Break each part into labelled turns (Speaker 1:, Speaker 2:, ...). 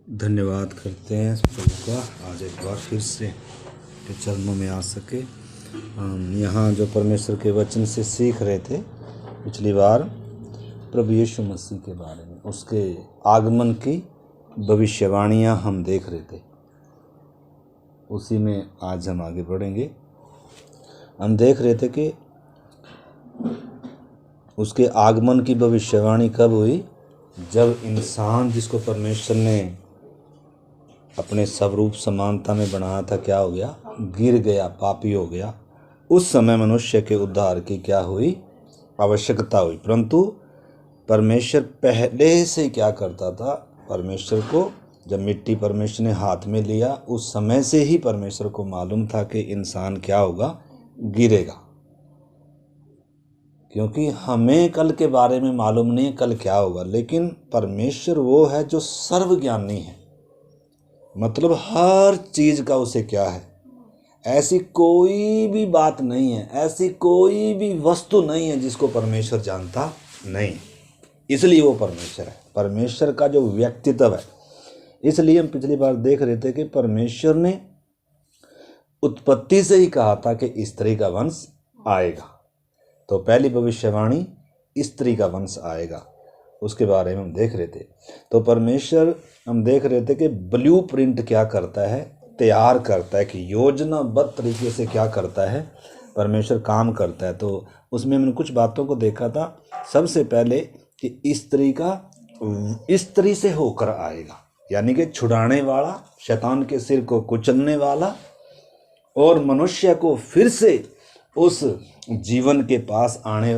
Speaker 1: धन्यवाद करते हैं प्रभु का आज एक बार फिर से के चरणों में आ सके। हम यहाँ जो परमेश्वर के वचन से सीख रहे थे पिछली बार प्रभु यीशु मसीह के बारे में, उसके आगमन की भविष्यवाणियाँ हम देख रहे थे। उसी में आज हम आगे बढ़ेंगे। हम देख रहे थे कि उसके आगमन की भविष्यवाणी कब हुई, जब इंसान जिसको परमेश्वर ने अपने स्वरूप समानता में बनाया था क्या हो गया, गिर गया, पापी हो गया। उस समय मनुष्य के उद्धार की क्या हुई, आवश्यकता हुई। परंतु परमेश्वर पहले से क्या करता था, परमेश्वर को जब मिट्टी परमेश्वर ने हाथ में लिया उस समय से ही परमेश्वर को मालूम था कि इंसान क्या होगा, गिरेगा। क्योंकि हमें कल के बारे में मालूम नहीं कल क्या होगा, लेकिन परमेश्वर वो है जो सर्वज्ञानी है। मतलब हर चीज़ का उसे क्या है, ऐसी कोई भी बात नहीं है, ऐसी कोई भी वस्तु नहीं है जिसको परमेश्वर जानता नहीं। इसलिए वो परमेश्वर है, परमेश्वर का जो व्यक्तित्व है। इसलिए हम पिछली बार देख रहे थे कि परमेश्वर ने उत्पत्ति से ही कहा था कि स्त्री का वंश आएगा। तो पहली भविष्यवाणी स्त्री का वंश आएगा, उसके बारे में हम देख रहे थे। तो परमेश्वर हम देख रहे थे कि ब्लू प्रिंट क्या करता है, तैयार करता है, कि योजनाबद्ध तरीके से क्या करता है, परमेश्वर काम करता है। तो उसमें हमने कुछ बातों को देखा था। सबसे पहले कि स्त्री से होकर आएगा, यानी कि छुड़ाने वाला, शैतान के सिर को कुचलने वाला और मनुष्य को फिर से उस जीवन के पास आने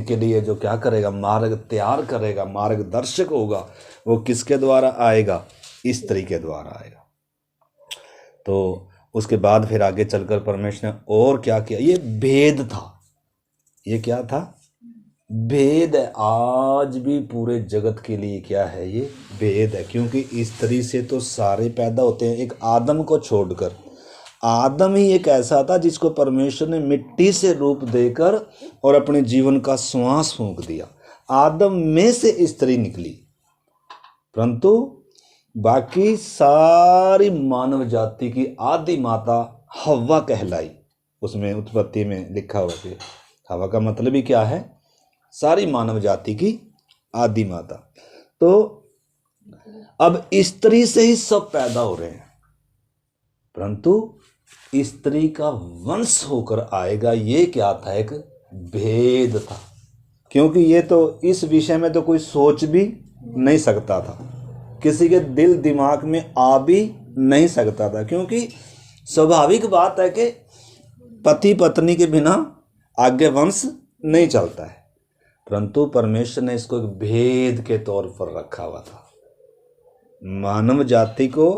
Speaker 1: के लिए जो क्या करेगा, मार्ग तैयार करेगा, मार्गदर्शक होगा। वो किसके द्वारा आएगा, स्त्री के द्वारा आएगा। तो उसके बाद फिर आगे चलकर परमेश्वर ने और क्या किया, ये भेद था। ये क्या था, भेद है। आज भी पूरे जगत के लिए क्या है, ये भेद है। क्योंकि स्त्री से तो सारे पैदा होते हैं, एक आदम को छोड़कर। आदम ही एक ऐसा था जिसको परमेश्वर ने मिट्टी से रूप देकर और अपने जीवन का श्वास फूंक दिया। आदम में से स्त्री निकली, परंतु बाकी सारी मानव जाति की आदि माता हव्वा कहलाई। उसमें उत्पत्ति में लिखा हुआ कि हव्वा का मतलब ही क्या है, सारी मानव जाति की आदि माता। तो अब स्त्री से ही सब पैदा हो रहे हैं, परंतु स्त्री का वंश होकर आएगा, ये क्या था, एक भेद था। क्योंकि ये तो इस विषय में तो कोई सोच भी नहीं सकता था, किसी के दिल दिमाग में आ भी नहीं सकता था। क्योंकि स्वाभाविक बात है कि पति पत्नी के बिना आगे वंश नहीं चलता है, परंतु परमेश्वर ने इसको एक भेद के तौर पर रखा हुआ था। मानव जाति को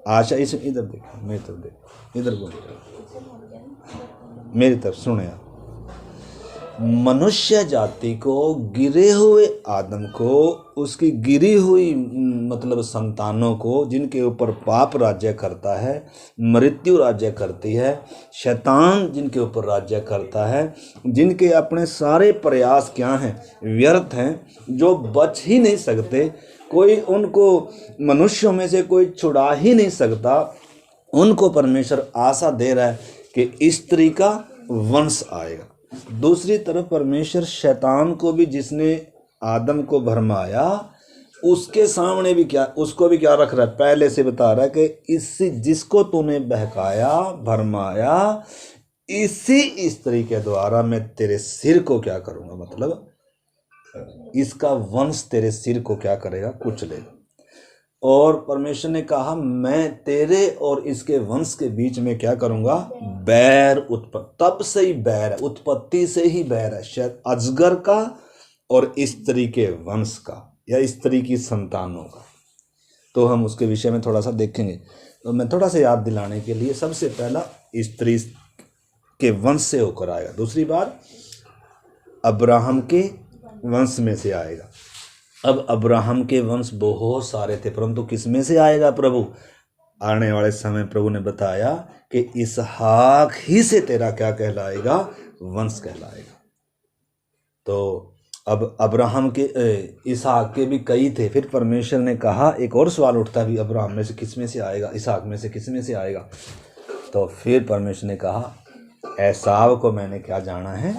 Speaker 1: आशा, इस इधर देखो, मेरी तरफ देखो, इधर बोलो, मेरी तरफ सुने आप। मनुष्य जाति को, गिरे हुए आदम को, उसकी गिरी हुई मतलब संतानों को, जिनके ऊपर पाप राज्य करता है, मृत्यु राज्य करती है, शैतान जिनके ऊपर राज्य करता है, जिनके अपने सारे प्रयास क्या हैं, व्यर्थ हैं, जो बच ही नहीं सकते, कोई उनको मनुष्यों में से कोई छुड़ा ही नहीं सकता, उनको परमेश्वर आशा दे रहा है कि स्त्री का वंश आएगा। दूसरी तरफ परमेश्वर शैतान को भी, जिसने आदम को भरमाया, उसके सामने भी क्या, उसको भी क्या रख रहा है, पहले से बता रहा है कि इससे जिसको तूने बहकाया, भरमाया, इसी स्त्री के द्वारा मैं तेरे सिर को क्या करूँगा, मतलब इसका वंश तेरे सिर को क्या करेगा, कुचलेगा। और परमेश्वर ने कहा मैं तेरे और इसके वंश के बीच में क्या करूंगा, बैर उत्पत्ति। तब से ही बैर है, उत्पत्ति से ही बैर है, शायद अजगर का और स्त्री के वंश का, या स्त्री की संतानों का। तो हम उसके विषय में थोड़ा सा देखेंगे। तो मैं थोड़ा सा याद दिलाने के लिए, सबसे पहला स्त्री के वंश से होकर आएगा। दूसरी बार अब्राहम के वंश में से आएगा। अब अब्राहम के वंश बहुत सारे थे, परंतु किस में से आएगा प्रभु, आने वाले समय प्रभु ने बताया कि इसहाक ही से तेरा क्या कहलाएगा, वंश कहलाएगा। तो अब अब्राहम के इसहाक के भी कई थे। फिर परमेश्वर ने कहा, एक और सवाल उठता भी, अब्राहम में से किस में से आएगा, इसहाक में से किस में से आएगा। तो फिर परमेश्वर ने कहा, एसाव को मैंने क्या जाना है,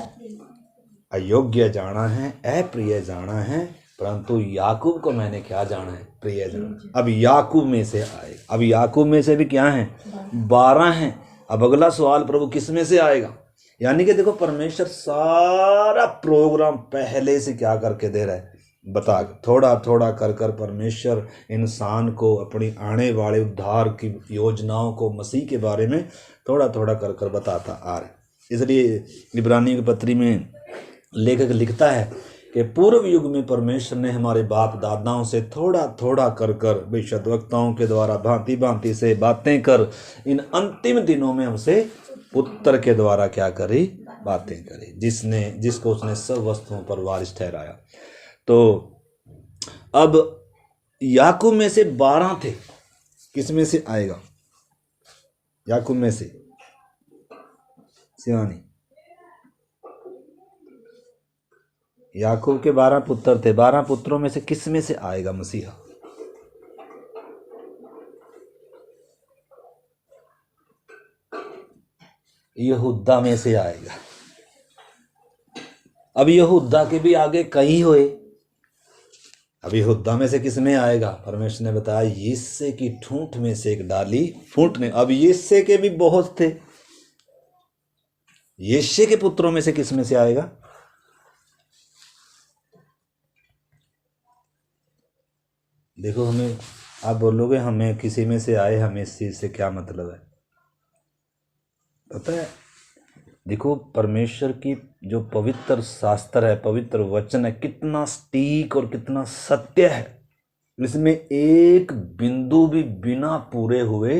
Speaker 1: अयोग्य जाना है, अप्रिय जाना है, परंतु याकूब को मैंने क्या जाना है, प्रिय जाना। अब याकूब में से आए। अब याकूब में से भी क्या हैं, 12 हैं। अब अगला सवाल, प्रभु किस में से आएगा। यानी कि देखो, परमेश्वर सारा प्रोग्राम पहले से क्या करके दे रहा है, बता, थोड़ा थोड़ा कर कर परमेश्वर इंसान को अपनी आने वाले उद्धार की योजनाओं को, मसीह के बारे में थोड़ा थोड़ा कर कर बताता आ रहा है। इसलिए इब्रानियों की पत्री में लेखक लिखता है कि पूर्व युग में परमेश्वर ने हमारे बाप दादाओं से थोड़ा थोड़ा कर कर भविष्यद्वक्ताओं के द्वारा भांति भांति से बातें कर, इन अंतिम दिनों में हमसे पुत्र के द्वारा क्या करी, बातें करी, जिसको उसने सब वस्तुओं पर वारिस ठहराया। तो अब याकूब में से 12 थे, किस में से आएगा, याकूब में से, शिवानी, याकूब के 12 पुत्र थे, 12 पुत्रों में से किस में से आएगा मसीहा। यहूदा में से आएगा। अब यहूदा के भी आगे कई हुए। अब यहूदा में से किस में आएगा, परमेश्वर ने बताया, यिसै की ठूंठ में से एक डाली फूटने। अब यिसै के भी बहुत थे। यिसै के पुत्रों में से किस में से आएगा, देखो, हमें, आप बोलोगे हमें किसी में से आए, हमें इस चीज से क्या मतलब है, पता है। देखो, परमेश्वर की जो पवित्र शास्त्र है, पवित्र वचन है, कितना सटीक और कितना सत्य है। इसमें एक बिंदु भी बिना पूरे हुए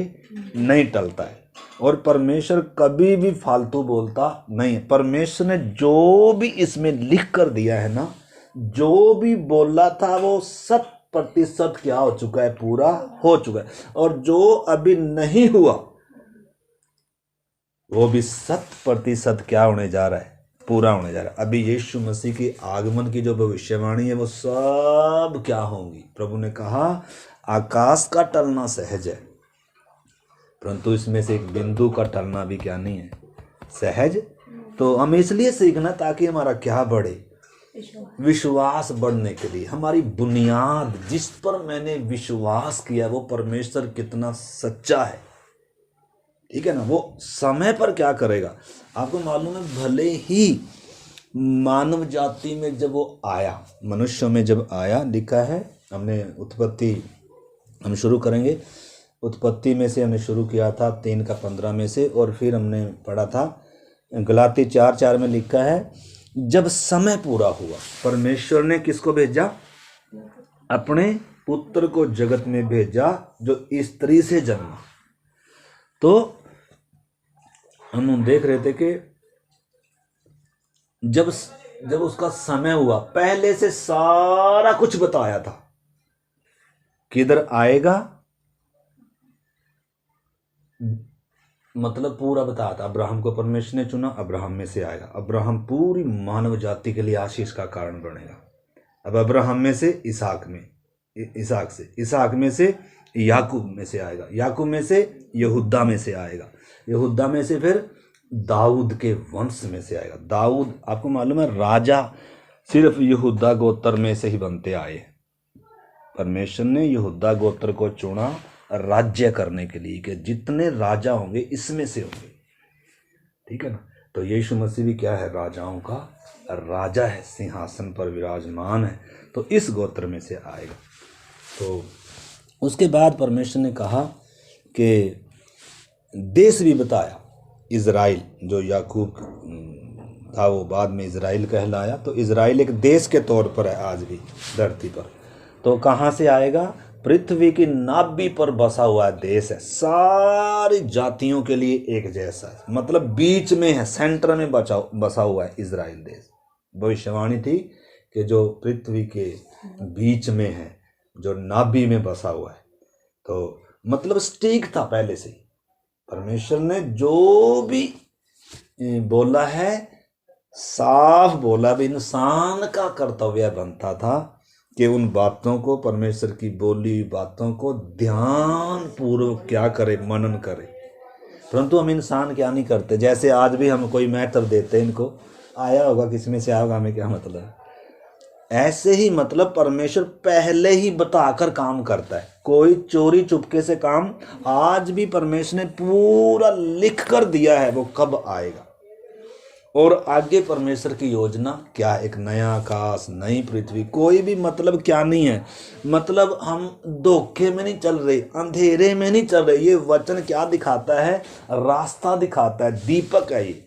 Speaker 1: नहीं टलता है। और परमेश्वर कभी भी फालतू बोलता नहीं है। परमेश्वर ने जो भी इसमें लिख कर दिया है ना, जो भी बोला था वो 100% क्या हो चुका है, पूरा हो चुका है। और जो अभी नहीं हुआ वो भी 100% क्या होने जा रहा है, पूरा होने जा रहा है। अभी यीशु मसीह की आगमन की जो भविष्यवाणी है वो सब क्या होंगी। प्रभु ने कहा, आकाश का टलना सहज है, परंतु इसमें से एक बिंदु का टलना भी क्या नहीं है, सहज। तो हम इसलिए सीखना ताकि हमारा क्या बढ़े, विश्वास बढ़ने के लिए। हमारी बुनियाद जिस पर मैंने विश्वास किया वो परमेश्वर कितना सच्चा है, ठीक है ना, वो समय पर क्या करेगा। आपको मालूम है, भले ही मानव जाति में जब वो आया, मनुष्यों में जब आया, लिखा है, हमने उत्पत्ति, हम शुरू करेंगे उत्पत्ति में से, हमने शुरू किया था 3:15 में से, और फिर हमने पढ़ा था गलाती 4:4 में लिखा है, जब समय पूरा हुआ परमेश्वर ने किसको भेजा, अपने पुत्र को जगत में भेजा जो स्त्री से जन्मा। तो हम देख रहे थे कि जब उसका समय हुआ, पहले से सारा कुछ बताया था, किधर आएगा, मतलब पूरा बताया था। अब्राहम को परमेश्वर ने चुना, अब्राहम में से आएगा, अब्राहम पूरी मानव जाति के लिए आशीष का कारण बनेगा। अब अब्राहम में से इसहाक से, इसहाक में से याकूब में से आएगा, याकूब में से यहूदा में से आएगा, यहूदा में से फिर दाऊद के वंश में से आएगा। दाऊद, आपको मालूम है, राजा सिर्फ यहूदा गोत्र में से ही बनते आए। परमेश्वर ने यहूदा गोत्र को चुना राज्य करने के लिए, कि जितने राजा होंगे इसमें से होंगे, ठीक है ना। तो यीशु मसीह भी क्या है, राजाओं का राजा है, सिंहासन पर विराजमान है, तो इस गोत्र में से आएगा। तो उसके बाद परमेश्वर ने कहा कि देश भी बताया, इज़राइल, जो याकूब था वो बाद में इज़राइल कहलाया। तो इज़राइल एक देश के तौर पर है आज भी धरती पर। तो कहाँ से आएगा, पृथ्वी की नाभि पर बसा हुआ देश है, सारी जातियों के लिए एक जैसा है, मतलब बीच में है, सेंटर में बसा हुआ है इज़राइल देश। भविष्यवाणी थी कि जो पृथ्वी के बीच में है, जो नाभि में बसा हुआ है, तो मतलब स्टीक था पहले से ही। परमेश्वर ने जो भी बोला है साफ बोला भी इंसान का कर्तव्य बनता था कि उन बातों को, परमेश्वर की बोली बातों को ध्यान पूर्वक क्या करे, मनन करे। परंतु हम इंसान क्या नहीं करते। जैसे आज भी हम कोई मैटर देते हैं, इनको आया होगा, किसी में से आया होगा, हमें क्या मतलब है। ऐसे ही मतलब परमेश्वर पहले ही बताकर काम करता है। कोई चोरी चुपके से काम, आज भी परमेश्वर ने पूरा लिख कर दिया है वो कब आएगा और आगे परमेश्वर की योजना क्या। एक नया आकाश, नई पृथ्वी, कोई भी मतलब क्या नहीं है। मतलब हम धोखे में नहीं चल रहे, अंधेरे में नहीं चल रहे। ये वचन क्या दिखाता है, रास्ता दिखाता है, दीपक है ये।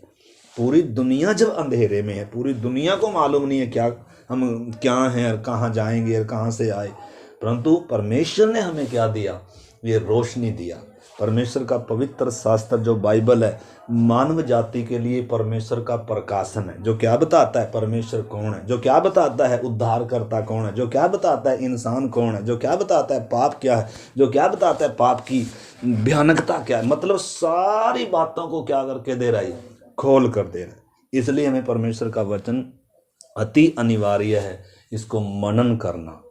Speaker 1: पूरी दुनिया जब अंधेरे में है, पूरी दुनिया को मालूम नहीं है क्या हम क्या हैं और कहाँ जाएंगे और कहाँ से आए, परंतु परमेश्वर ने हमें क्या दिया, ये रोशनी दिया। परमेश्वर का पवित्र शास्त्र जो बाइबल है, मानव जाति के लिए परमेश्वर का प्रकाशन है, जो क्या बताता है परमेश्वर कौन है, जो क्या बताता है उद्धारकर्ता कौन है, जो क्या बताता है इंसान कौन है, जो क्या बताता है पाप क्या है, जो क्या बताता है पाप की भयानकता क्या है। मतलब सारी बातों को क्या करके दे रहा है, खोल कर दे रहा है। इसलिए हमें परमेश्वर का वचन अति अनिवार्य है, इसको मनन करना।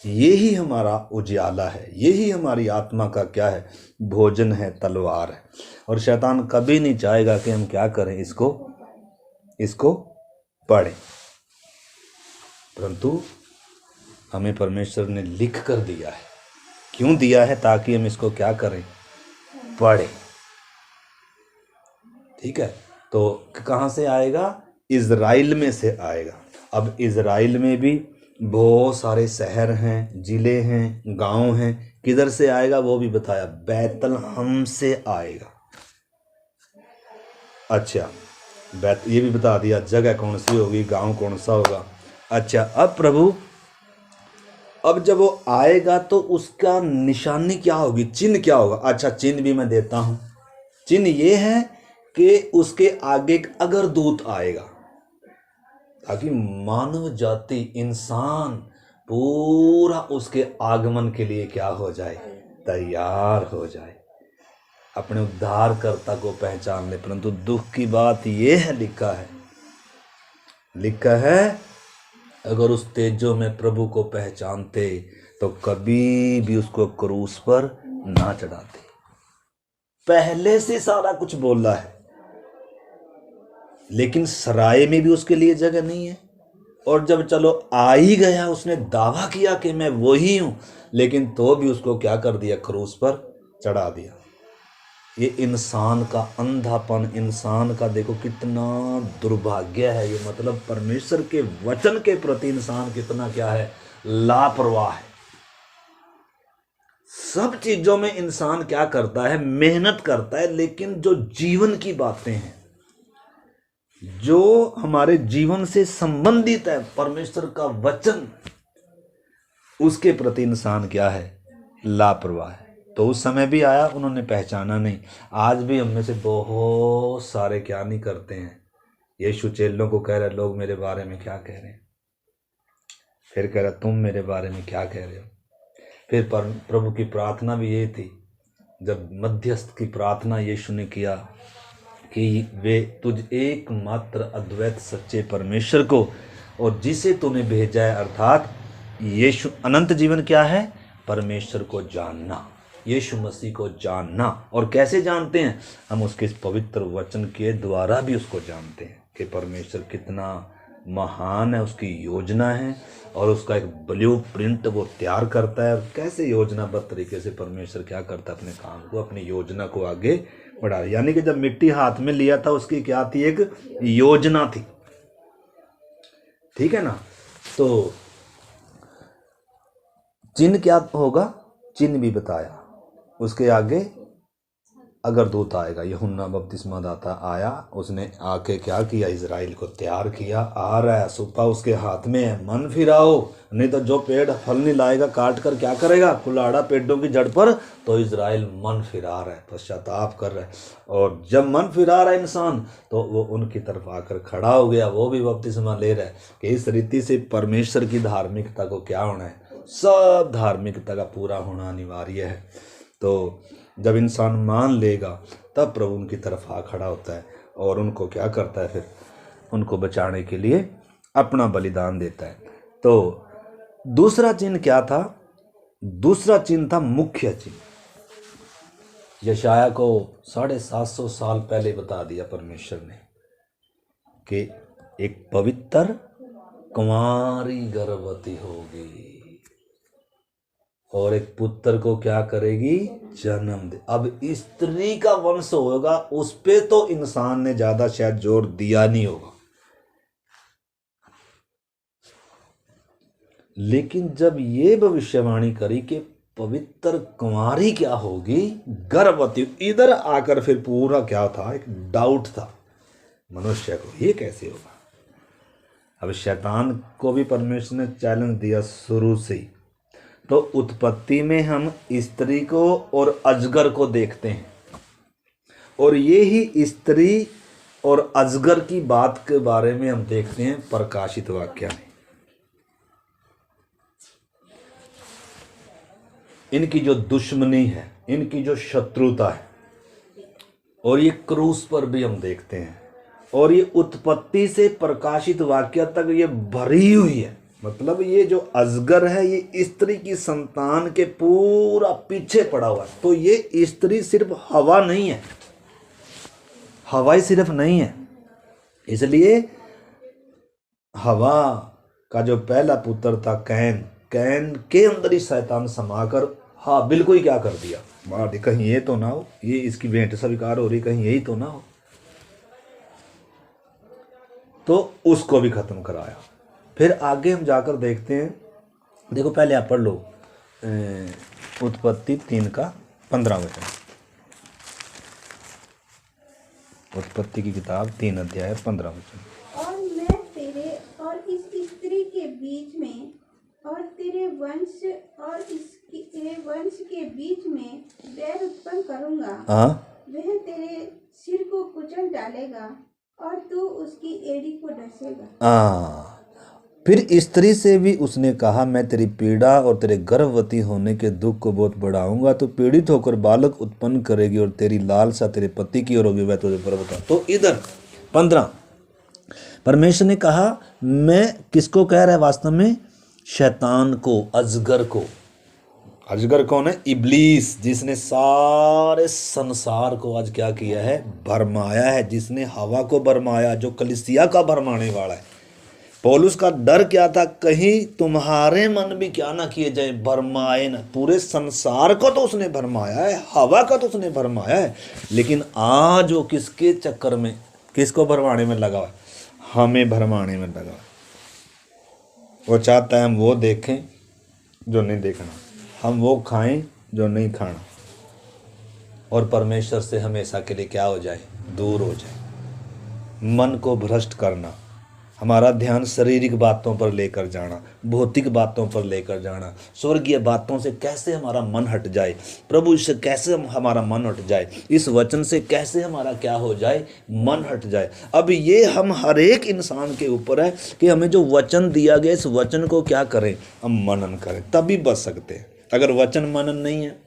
Speaker 1: यही हमारा उजियाला है, यही हमारी आत्मा का क्या है, भोजन है, तलवार है। और शैतान कभी नहीं चाहेगा कि हम क्या करें, इसको पढ़ें। परंतु हमें परमेश्वर ने लिख कर दिया है। क्यों दिया है? ताकि हम इसको क्या करें, पढ़ें। ठीक है। तो कहाँ से आएगा? इज़राइल में से आएगा। अब इज़राइल में भी बहुत सारे शहर हैं, ज़िले हैं, गांव हैं। किधर से आएगा वो भी बताया, बैतलहम से आएगा। अच्छा, ये भी बता दिया जगह कौन सी होगी, गांव कौन सा होगा। अच्छा, अब प्रभु, अब जब वो आएगा तो उसका निशानी क्या होगी, चिन्ह क्या होगा? अच्छा, चिन्ह भी मैं देता हूँ। चिन्ह ये है कि उसके आगे एक अग्रदूत आएगा, ताकि मानव जाति, इंसान पूरा उसके आगमन के लिए क्या हो जाए, तैयार हो जाए, अपने उद्धारकर्ता को पहचान ले। परंतु दुख की बात यह है, लिखा है अगर उस तेजो में प्रभु को पहचानते तो कभी भी उसको क्रूस पर ना चढ़ाते। पहले से सारा कुछ बोला है, लेकिन सराय में भी उसके लिए जगह नहीं है। और जब चलो आ ही गया, उसने दावा किया कि मैं वही हूं, लेकिन तो भी उसको क्या कर दिया, क्रूस पर चढ़ा दिया। ये इंसान का अंधापन, इंसान का देखो कितना दुर्भाग्य है ये। मतलब परमेश्वर के वचन के प्रति इंसान कितना क्या है, लापरवाह है। सब चीजों में इंसान क्या करता है, मेहनत करता है, लेकिन जो जीवन की बातें हैं, जो हमारे जीवन से संबंधित है, परमेश्वर का वचन, उसके प्रति इंसान क्या है, लापरवाह है। तो उस समय भी आया, उन्होंने पहचाना नहीं। आज भी हम में से बहुत सारे क्या नहीं करते हैं, यीशु चेलों को कह रहे, लोग मेरे बारे में क्या कह रहे हैं। फिर कह रहा, तुम मेरे बारे में क्या कह रहे हो। फिर प्रभु की प्रार्थना भी ये थी, जब मध्यस्थ की प्रार्थना यीशु ने किया कि वे तुझ एकमात्र अद्वैत सच्चे परमेश्वर को और जिसे तूने भेजा है, अर्थात यीशु, अनंत जीवन क्या है, परमेश्वर को जानना, यीशु मसीह को जानना। और कैसे जानते हैं? हम उसके इस पवित्र वचन के द्वारा भी उसको जानते हैं कि परमेश्वर कितना महान है, उसकी योजना है और उसका एक ब्लू प्रिंट वो तैयार करता है। कैसे योजनाबद्ध तरीके से परमेश्वर क्या करता है, अपने काम को, अपनी योजना को आगे बढ़ा। यानी कि जब मिट्टी हाथ में लिया था, उसकी क्या थी, एक योजना थी। ठीक है ना। तो चिन्ह क्या होगा, चिन्ह भी बताया। उसके आगे अग्रदूत आएगा, यूहन्ना बपतिस्मादाता आया, उसने आके क्या किया, इजराइल को तैयार किया। आ रहा है, सुपा उसके हाथ में है, मन फिराओ, नहीं तो जो पेड़ फल नहीं लाएगा काट कर क्या करेगा, कुल्हाड़ा पेड़ों की जड़ पर। तो इजराइल मन फिरा रहा है, पश्चाताप कर रहा है। और जब मन फिरा रहा है इंसान, तो वो उनकी तरफ आकर खड़ा हो गया, वो भी बपतिस्मा ले रहा है। कि इस रीति से परमेश्वर की धार्मिकता को क्या होना है, सब धार्मिकता का पूरा होना अनिवार्य है। तो जब इंसान मान लेगा, तब प्रभु उनकी तरफ आ खड़ा होता है और उनको क्या करता है, फिर उनको बचाने के लिए अपना बलिदान देता है। तो दूसरा चिन्ह क्या था? दूसरा चिन्ह था मुख्य चिन्ह। यशाया को 750 साल पहले बता दिया परमेश्वर ने कि एक पवित्र कुंवारी गर्भवती होगी और एक पुत्र को क्या करेगी? जन्म दे। अब स्त्री का वंश होगा, उस पे तो इंसान ने ज्यादा शायद जोर दिया नहीं होगा, लेकिन जब ये भविष्यवाणी करी कि पवित्र कुंवारी क्या होगी? गर्भवती। इधर आकर फिर पूरा क्या था? एक डाउट था मनुष्य को, ये कैसे होगा? अब शैतान को भी परमेश्वर ने चैलेंज दिया शुरू से ही। तो उत्पत्ति में हम स्त्री को और अजगर को देखते हैं, और ये ही स्त्री और अजगर की बात के बारे में हम देखते हैं प्रकाशित वाक्य में। इनकी जो दुश्मनी है, इनकी जो शत्रुता है, और ये क्रूस पर भी हम देखते हैं, और ये उत्पत्ति से प्रकाशित वाक्य तक ये भरी हुई है। मतलब ये जो अजगर है ये स्त्री की संतान के पूरा पीछे पड़ा हुआ है। तो ये स्त्री सिर्फ हवा नहीं है, हवाई सिर्फ नहीं है। इसलिए हवा का जो पहला पुत्र था कैन, कैन के अंदर ही शैतान समाकर हाँ बिल्कुल ही क्या कर दिया, मार दी। कहीं ये तो ना हो, ये इसकी भेंट स्वीकार हो रही, कहीं यही तो ना हो, तो उसको भी खत्म कराया। फिर आगे हम जाकर देखते हैं, देखो पहले आप पढ़ लो उत्पत्ति 3:15 वचन। उत्पत्ति की किताब 3 अध्याय 15 वचन।
Speaker 2: और मैं तेरे और इस स्त्री के बीच में और तेरे वंश और इसके वंश के बीच में बैर उत्पन्न करूंगा। वह तेरे सिर को कुचल डालेगा और तू उसकी एड़ी को डसेगा।
Speaker 1: फिर स्त्री से भी उसने कहा, मैं तेरी पीड़ा और तेरे गर्भवती होने के दुख को बहुत बढ़ाऊंगा। तो पीड़ित होकर बालक उत्पन्न करेगी और तेरी लालसा तेरे पति की ओर होगी, वह तुझे पर बता। तो इधर 15 परमेश्वर ने कहा, मैं किसको कह रहा है वास्तव में? शैतान को, अजगर को। अजगर कौन है? इब्लीस, जिसने सारे संसार को आज क्या किया है? भरमाया है, जिसने हवा को भरमाया, जो कलीसिया का भरमाने वाला है। पौलुस का डर क्या था? कहीं तुम्हारे मन भी क्या ना किए जाए, भरमाए ना। पूरे संसार को तो उसने भरमाया है, हवा का तो उसने भरमाया है, लेकिन आज वो किसके चक्कर में, किसको भरमाने में लगा हुआ है? हमें भरमाने में लगा। वो चाहता है हम वो देखें जो नहीं देखना, हम वो खाएं जो नहीं खाना, और परमेश्वर से हमेशा के लिए क्या हो जाए? दूर हो जाए। मन को भ्रष्ट करना, हमारा ध्यान शारीरिक बातों पर लेकर जाना, भौतिक बातों पर लेकर जाना, स्वर्गीय बातों से कैसे हमारा मन हट जाए, प्रभु से कैसे हमारा मन हट जाए, इस वचन से कैसे हमारा क्या हो जाए? मन हट जाए। अब ये हम हर एक इंसान के ऊपर है कि हमें जो वचन दिया गया, इस वचन को क्या करें? हम मनन करें, तभी बच सकते हैं। अगर वचन मनन नहीं है,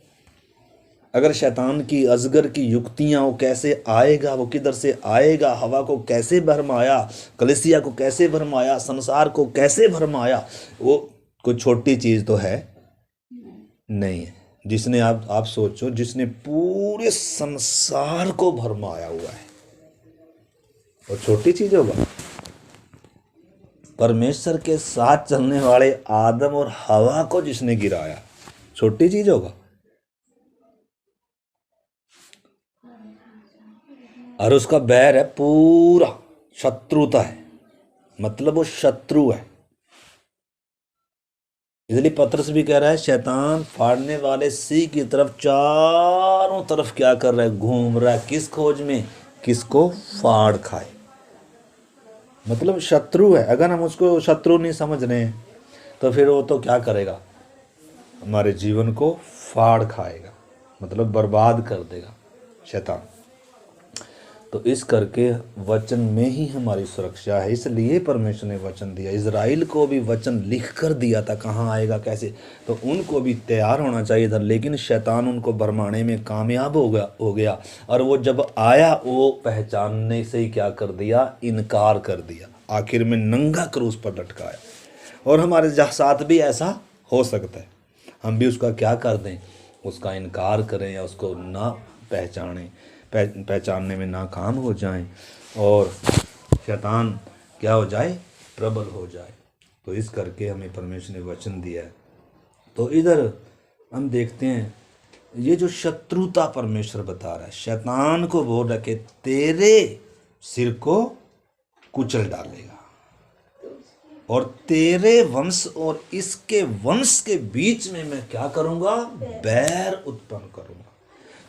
Speaker 1: अगर शैतान की, अजगर की युक्तियां, वो कैसे आएगा, वो किधर से आएगा, हवा को कैसे भरमाया, कलीसिया को कैसे भरमाया, संसार को कैसे भरमाया, वो कोई छोटी चीज़ तो है नहीं है। जिसने आप सोचो, जिसने पूरे संसार को भरमाया हुआ है, वो छोटी चीज़ होगा? परमेश्वर के साथ चलने वाले आदम और हवा को जिसने गिराया, छोटी चीज़ होगा? और उसका बैर है पूरा, शत्रुता है, मतलब वो शत्रु है। इसलिए पतरस भी कह रहा है, शैतान फाड़ने वाले सिंह की तरफ चारों तरफ क्या कर रहा है? घूम रहा है। किस खोज में? किसको फाड़ खाए। मतलब शत्रु है। अगर हम उसको शत्रु नहीं समझ रहे हैं तो फिर वो तो क्या करेगा? हमारे जीवन को फाड़ खाएगा, मतलब बर्बाद कर देगा शैतान। तो इस करके वचन में ही हमारी सुरक्षा है, इसलिए परमेश्वर ने वचन दिया। इज़राइल को भी वचन लिख कर दिया था, कहाँ आएगा कैसे, तो उनको भी तैयार होना चाहिए था, लेकिन शैतान उनको भरमाने में कामयाब हो गया और वो जब आया वो पहचानने से ही क्या कर दिया, इनकार कर दिया, आखिर में नंगा क्रूस पर लटकाया। और हमारे साथ भी ऐसा हो सकता है, हम भी उसका क्या कर दें, उसका इनकार करें या उसको ना पहचानने में नाकाम हो जाएं और शैतान क्या हो जाए, प्रबल हो जाए। तो इस करके हमें परमेश्वर ने वचन दिया है। तो इधर हम देखते हैं ये जो शत्रुता परमेश्वर बता रहा है, शैतान को बोल रहा है कि तेरे सिर को कुचल डालेगा और तेरे वंश और इसके वंश के बीच में मैं क्या करूंगा, बैर उत्पन्न करूंगा।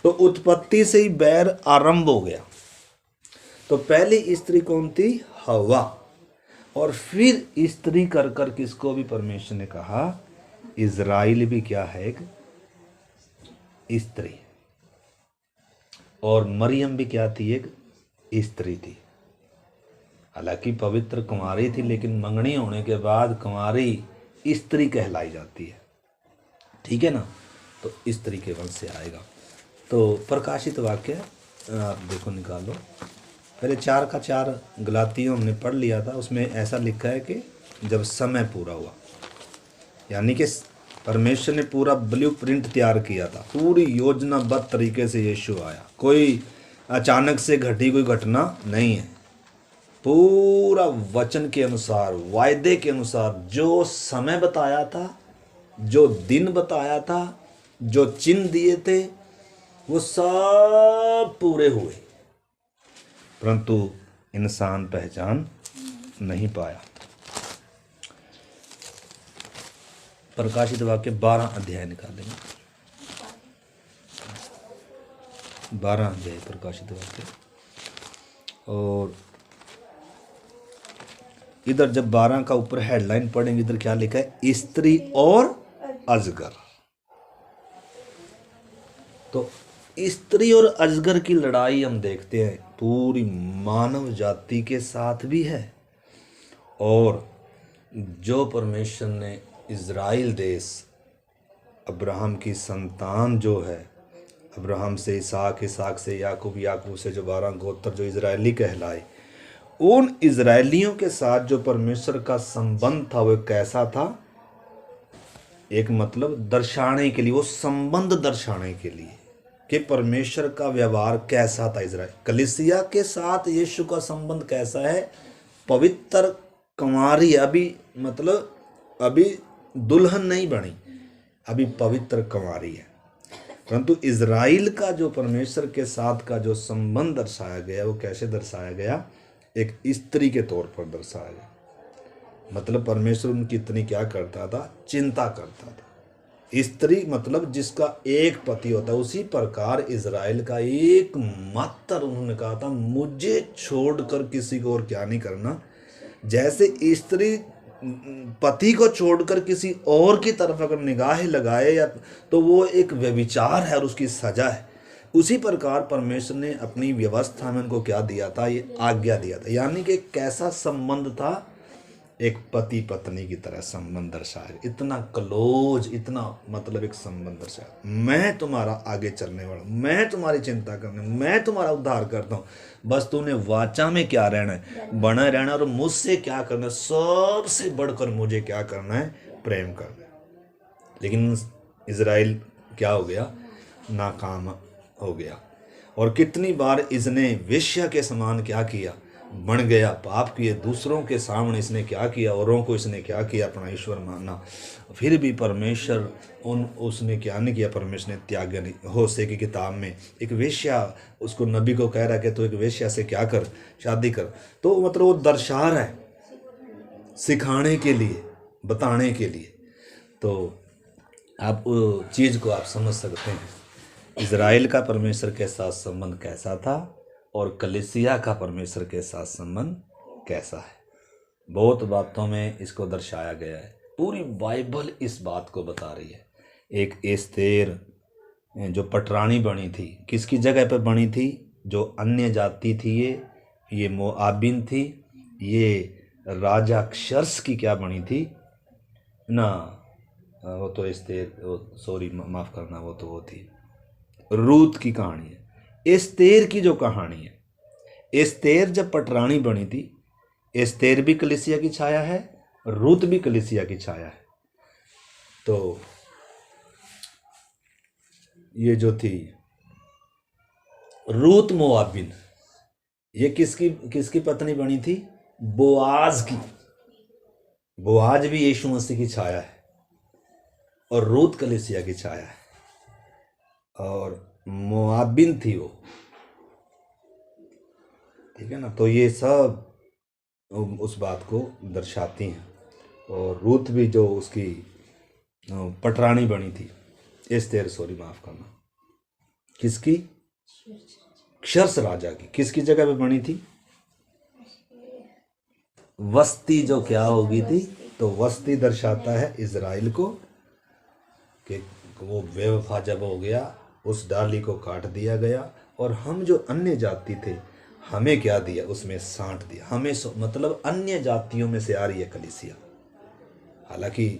Speaker 1: तो उत्पत्ति से ही बैर आरंभ हो गया। तो पहली स्त्री कौन थी, हवा, और फिर स्त्री कर कर किसको भी परमेश्वर ने कहा, इज़राइल भी क्या है, एक स्त्री, और मरियम भी क्या थी, एक स्त्री थी। हालांकि पवित्र कुमारी थी, लेकिन मंगनी होने के बाद कुमारी स्त्री कहलाई जाती है, ठीक है ना। तो स्त्री के वंश से आएगा। तो प्रकाशित वाक्य आप देखो, निकालो, पहले 4 का 4 गलातियों हमने पढ़ लिया था, उसमें ऐसा लिखा है कि जब समय पूरा हुआ, यानी कि परमेश्वर ने पूरा ब्लूप्रिंट तैयार किया था, पूरी योजनाबद्ध तरीके से यीशु आया, कोई अचानक से घटी कोई घटना नहीं है, पूरा वचन के अनुसार, वायदे के अनुसार, जो समय बताया था, जो दिन बताया था, जो चिन्ह दिए थे, वो सब पूरे हुए, परंतु इंसान पहचान नहीं पाया। प्रकाशित वाक्य 12 अध्याय निकालेंगे, 12 अध्याय प्रकाशित वाक्य। और इधर जब 12 का ऊपर हेडलाइन पढ़ेंगे, इधर क्या लिखा है, स्त्री और अजगर। तो स्त्री और अजगर की लड़ाई हम देखते हैं पूरी मानव जाति के साथ भी है, और जो परमेश्वर ने इज़राइल देश, अब्राहम की संतान जो है, अब्राहम से इसहाक, इसहाक से याकूब, याकूब से जो 12 गोत्र जो इजरायली कहलाए, उन इजरायलियों के साथ जो परमेश्वर का संबंध था वो कैसा था, एक मतलब दर्शाने के लिए, वो संबंध दर्शाने के लिए कि परमेश्वर का व्यवहार कैसा था। इजराइल कलीसिया के साथ यीशु का संबंध कैसा है, पवित्र कुमारी, अभी मतलब अभी दुल्हन नहीं बनी, अभी पवित्र कुमारी है, परंतु इजराइल का जो परमेश्वर के साथ का जो संबंध दर्शाया गया, वो कैसे दर्शाया गया, एक स्त्री के तौर पर दर्शाया गया। मतलब परमेश्वर उनकी इतनी क्या करता था, चिंता करता था। स्त्री मतलब जिसका एक पति होता है, उसी प्रकार इजराइल का एक मात्र, उन्होंने कहा था मुझे छोड़कर किसी को और क्या नहीं करना। जैसे स्त्री पति को छोड़कर किसी और की तरफ अगर निगाहें लगाए या तो वो एक व्यभिचार है और उसकी सजा है, उसी प्रकार परमेश्वर ने अपनी व्यवस्था में उनको क्या दिया था, ये आज्ञा दिया था। यानी कि कैसा संबंध था, एक पति पत्नी की तरह संबंध दर्शाया, इतना क्लोज, इतना मतलब एक संबंध दर्शाया, मैं तुम्हारा आगे चलने वाला, मैं तुम्हारी चिंता करने, मैं तुम्हारा उद्धार करता हूँ, बस तूने वाचा में क्या रहना है, बना रहना, और मुझसे क्या करना है, सबसे बढ़कर मुझे क्या करना है, प्रेम करना है। लेकिन इजराइल क्या हो गया, नाकाम हो गया, और कितनी बार इसने वेश्या के समान क्या किया, बन गया, पाप किए, दूसरों के सामने इसने क्या किया, औरों को इसने क्या किया, अपना ईश्वर माना, फिर भी परमेश्वर उसने क्या नहीं किया, परमेश्वर ने त्याग नहीं। होशे की किताब में एक वेश्या, उसको नबी को कह रहा है कि तो एक वेश्या से क्या कर, शादी कर, तो मतलब वो दर्शा रहा है, सिखाने के लिए, बताने के लिए। तो आप चीज़ को आप समझ सकते हैं, इजराइल का परमेश्वर के साथ संबंध कैसा था और कलीसिया का परमेश्वर के साथ संबंध कैसा है। बहुत बातों में इसको दर्शाया गया है, पूरी बाइबल इस बात को बता रही है। एक एस्तेर जो पटरानी बनी थी, किसकी जगह पर बनी थी, जो अन्य जाति थी, ये मोआबिन थी, ये राजा क्षर्स की क्या बनी थी ना, वो तो एस्तेर, सॉरी माफ़ करना, वो तो वो थी रूत की कहानी है। एस्तेर की जो कहानी है, एस्तेर जब पटरानी बनी थी, एस्तेर भी कलीसिया की छाया है, रूत भी कलीसिया की छाया है। तो ये जो थी रूत मोआबिन, ये किसकी पत्नी बनी थी? बोआज की। बोआज भी यीशु मसीह की छाया है और रूत कलीसिया की छाया है, और मोआबिन थी वो, ठीक है ना। तो ये सब उस बात को दर्शाती हैं। और रूत भी जो उसकी पटरानी बनी थी, एस्तेर, सॉरी माफ करना, किसकी? क्षर्स राजा की। किसकी जगह पे बनी थी? वस्ती जो क्या होगी थी, तो वस्ती दर्शाता है इजराइल को, कि वो बेवफा जब हो गया, उस डाली को काट दिया गया, और हम जो अन्य जाति थे हमें क्या दिया? उसमें साँट दिया हमें। मतलब अन्य जातियों में से आ रही है कलीसिया। हालांकि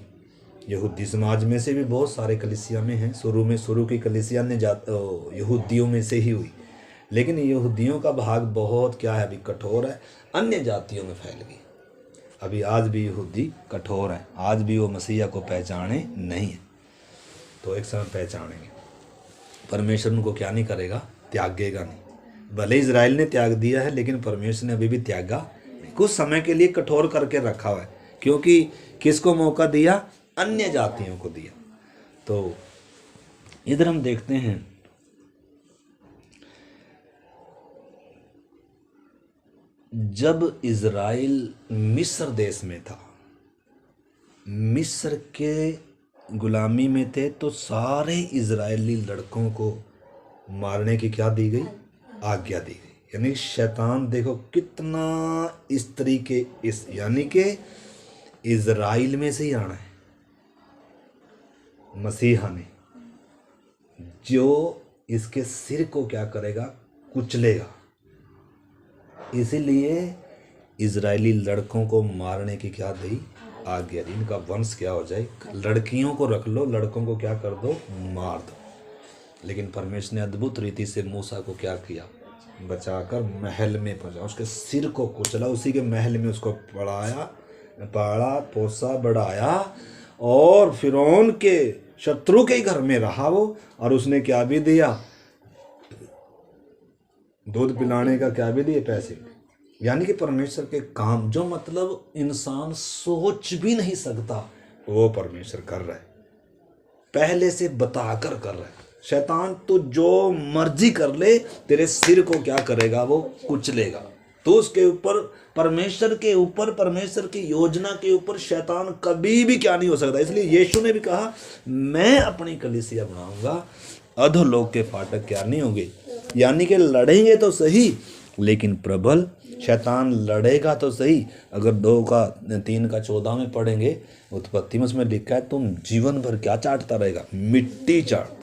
Speaker 1: यहूदी समाज में से भी बहुत सारे कलीसिया में हैं। शुरू की कलीसिया अन्य यहूदियों में से ही हुई, लेकिन यहूदियों का भाग बहुत क्या है, अभी कठोर है, अन्य जातियों में फैल गई। अभी आज भी यहूदी कठोर है, आज भी वो मसीहा को पहचाने नहीं है, तो एक समय पहचानेंगे। परमेश्वर उनको क्या नहीं करेगा? त्यागेगा नहीं। भले इजराइल ने त्याग दिया है, लेकिन परमेश्वर ने अभी भी त्यागा नहीं। कुछ समय के लिए कठोर करके रखा हुआ है, क्योंकि किसको मौका दिया? अन्य जातियों को दिया। तो इधर हम देखते हैं, जब इजराइल मिस्र देश में था, मिस्र के गुलामी में थे, तो सारे इजरायली लड़कों को मारने की क्या दी गई? आज्ञा दी गई। यानी शैतान देखो कितना स्त्री के यानी कि इजराइल में से ही आना है मसीहा ने, जो इसके सिर को क्या करेगा? कुचलेगा। इसीलिए इजरायली लड़कों को मारने की क्या दी? आज्ञा दी। इनका वंश क्या हो जाए? लड़कियों को रख लो, लड़कों को क्या कर दो? मार दो। लेकिन परमेश्वर ने अद्भुत रीति से मूसा को क्या किया? बचाकर महल में पहुंचा, उसके सिर को कुचला, उसी के महल में उसको पाला पोसा बढ़ाया, और फिरौन के शत्रु के घर में रहा वो। और उसने क्या भी दिया? दूध पिलाने का क्या भी दिए? पैसे। यानी कि परमेश्वर के काम जो मतलब इंसान सोच भी नहीं सकता, वो परमेश्वर कर रहा है, पहले से बताकर कर रहा है। शैतान तो जो मर्जी कर ले, तेरे सिर को क्या करेगा? वो कुचलेगा। तो उसके ऊपर, परमेश्वर के ऊपर, परमेश्वर की योजना के ऊपर शैतान कभी भी क्या नहीं हो सकता। इसलिए यीशु ने भी कहा, मैं अपनी कलीसिया बनाऊंगा, अधोलोक के फाटक क्या नहीं होंगे। यानी कि लड़ेंगे तो सही, लेकिन प्रबल। शैतान लड़ेगा तो सही। अगर 2:3-14 में पढ़ेंगे, उत्पत्ति में उसमें लिखा है, तुम जीवन भर क्या चाटता रहेगा? मिट्टी चाट।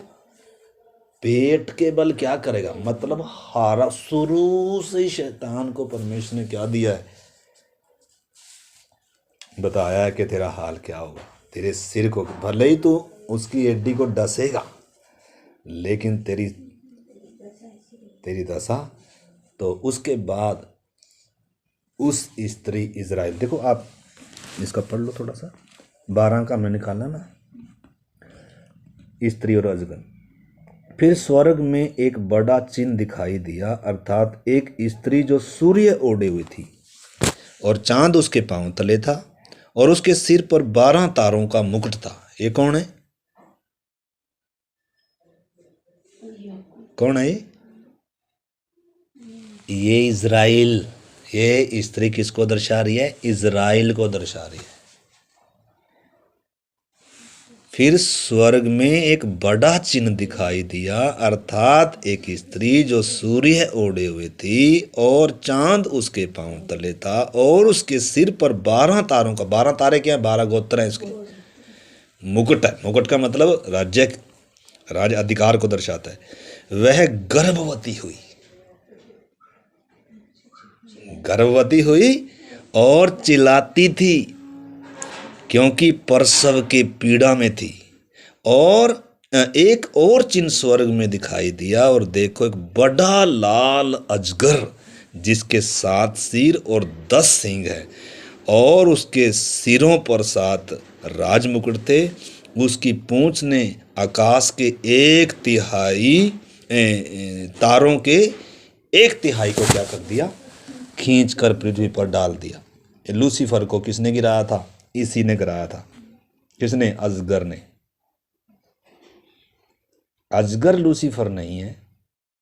Speaker 1: पेट के बल क्या करेगा? मतलब हारा। शुरू से ही शैतान को परमेश्वर ने क्या दिया है? बताया है कि तेरा हाल क्या होगा। तेरे सिर को, भले ही तू उसकी एड्डी को डसेगा, लेकिन तेरी दशा। तो उसके बाद उस स्त्री इजराइल, देखो आप इसका पढ़ लो थोड़ा सा, 12 का मैं निकाला ना, स्त्री और अजगर। फिर स्वर्ग में एक बड़ा चिन्ह दिखाई दिया, अर्थात एक स्त्री जो सूर्य ओढ़े हुई थी, और चांद उसके पांव तले था, और उसके सिर पर 12 तारों का मुकुट था। ये कौन है? कौन है ये? इजराइल। ये स्त्री किसको दर्शा रही है? इजराइल को दर्शा रही है। फिर स्वर्ग में एक बड़ा चिन्ह दिखाई दिया, अर्थात एक स्त्री जो सूर्य ओढ़े हुए थी, और चांद उसके पांव तले था, और उसके सिर पर 12 तारों का, 12 तारे क्या है? 12 गोत्र हैं इसके। मुकुट है। मुकुट का मतलब राज अधिकार को दर्शाता है। वह गर्भवती हुई। गर्भवती हुई और चिल्लाती थी क्योंकि प्रसव के पीड़ा में थी। और एक और चिन्ह स्वर्ग में दिखाई दिया, और देखो एक बड़ा लाल अजगर जिसके 7 सिर और 10 सींग है, और उसके सिरों पर 7 राजमुकुट थे। उसकी पूंछ ने आकाश के 1/3 तारों के 1/3 को क्या कर दिया, खींच कर पृथ्वी पर डाल दिया। लूसीफर को किसने गिराया था? इसी ने गिराया था। किसने? अजगर ने। अजगर लूसीफर नहीं है,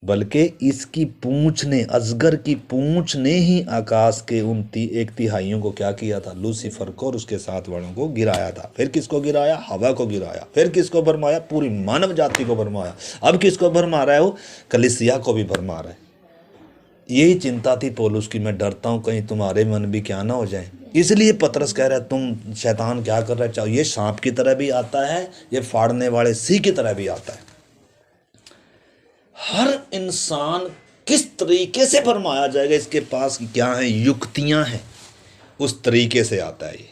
Speaker 1: बल्कि इसकी पूंछ ने, अजगर की पूंछ ने ही आकाश के 1/3 को क्या किया था? लूसीफर को और उसके 7 वालों को गिराया था। फिर किसको गिराया? हवा को गिराया। फिर किसको भरमाया? पूरी मानव जाति को भरमाया। अब किसको भरमा रहा है वो? कलीसिया को भी भरमा रहा है। यही चिंता थी पौलुस की, मैं डरता हूं कहीं तुम्हारे मन भी क्या ना हो जाए। इसलिए पतरस कह रहा है तुम शैतान क्या कर रहा है, चाहे ये सांप की तरह भी आता है, ये फाड़ने वाले सिंह की तरह भी आता है। हर इंसान किस तरीके से भरमाया जाएगा, इसके पास क्या है, युक्तियां हैं, उस तरीके से आता है ये।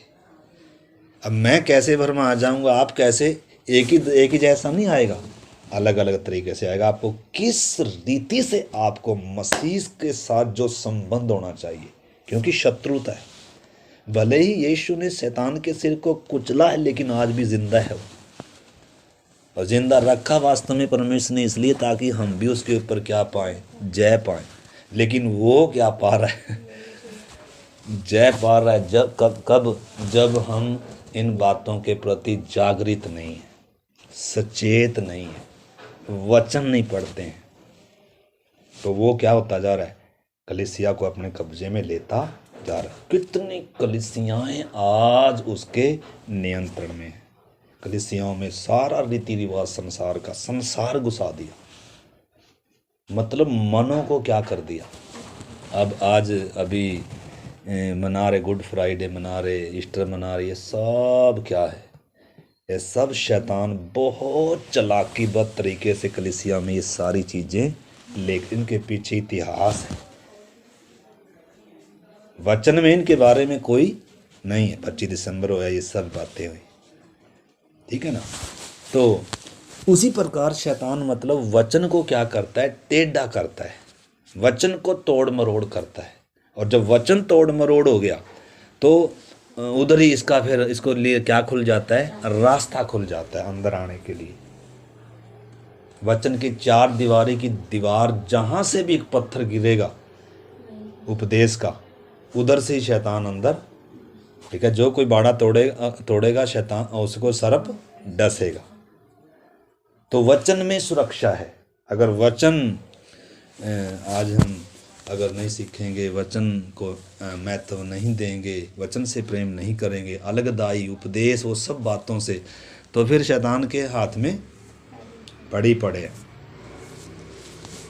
Speaker 1: अब मैं कैसे भरमाया जाऊंगा, आप कैसे, एक ही जैसा नहीं आएगा, अलग अलग तरीके से आएगा। आपको किस रीति से आपको मसीह के साथ जो संबंध होना चाहिए, क्योंकि शत्रुता है। भले ही यीशु ने शैतान के सिर को कुचला है, लेकिन आज भी जिंदा है वो, और जिंदा रखा वास्तव में परमेश्वर ने इसलिए ताकि हम भी उसके ऊपर क्या पाएं, जय पाएं। लेकिन वो क्या पा रहा है? जय पा रहा है जब हम इन बातों के प्रति जागृत नहीं है, सचेत नहीं है, वचन नहीं पढ़ते हैं, तो वो क्या होता जा रहा है? कलीसिया को अपने कब्जे में लेता जा रहा है। कितनी कलीसियाएं आज उसके नियंत्रण में है। कलीसियाओं में सारा रीति रिवाज संसार घुसा दिया, मतलब मनों को क्या कर दिया। अब आज अभी मना रहे, गुड फ्राइडे मना रहे, ईस्टर मना रहे, ये सब क्या है? ये सब शैतान बहुत चालाकीबद्ध तरीके से कलीसिया में ये सारी चीज़ें, लेकिन इनके पीछे इतिहास है। वचन में इनके बारे में कोई नहीं है। 25 दिसंबर हो या ये सब बातें हुई, ठीक है ना। तो उसी प्रकार शैतान मतलब वचन को क्या करता है? टेढ़ा करता है, वचन को तोड़ मरोड़ करता है। और जब वचन तोड़ मरोड़ हो गया तो उधर ही इसका फिर इसको लिए क्या खुल जाता है? रास्ता खुल जाता है अंदर आने के लिए। वचन की 4 दीवारी की दीवार, जहां से भी एक पत्थर गिरेगा उपदेश का, उधर से ही शैतान अंदर, ठीक है। जो कोई बाड़ा तोड़ेगा शैतान, उसको सर्प डसेगा। तो वचन में सुरक्षा है। अगर वचन आज हम अगर नहीं सीखेंगे, वचन को महत्व नहीं देंगे, वचन से प्रेम नहीं करेंगे, अलगदाई उपदेश वो सब बातों से, तो फिर शैतान के हाथ में पड़े।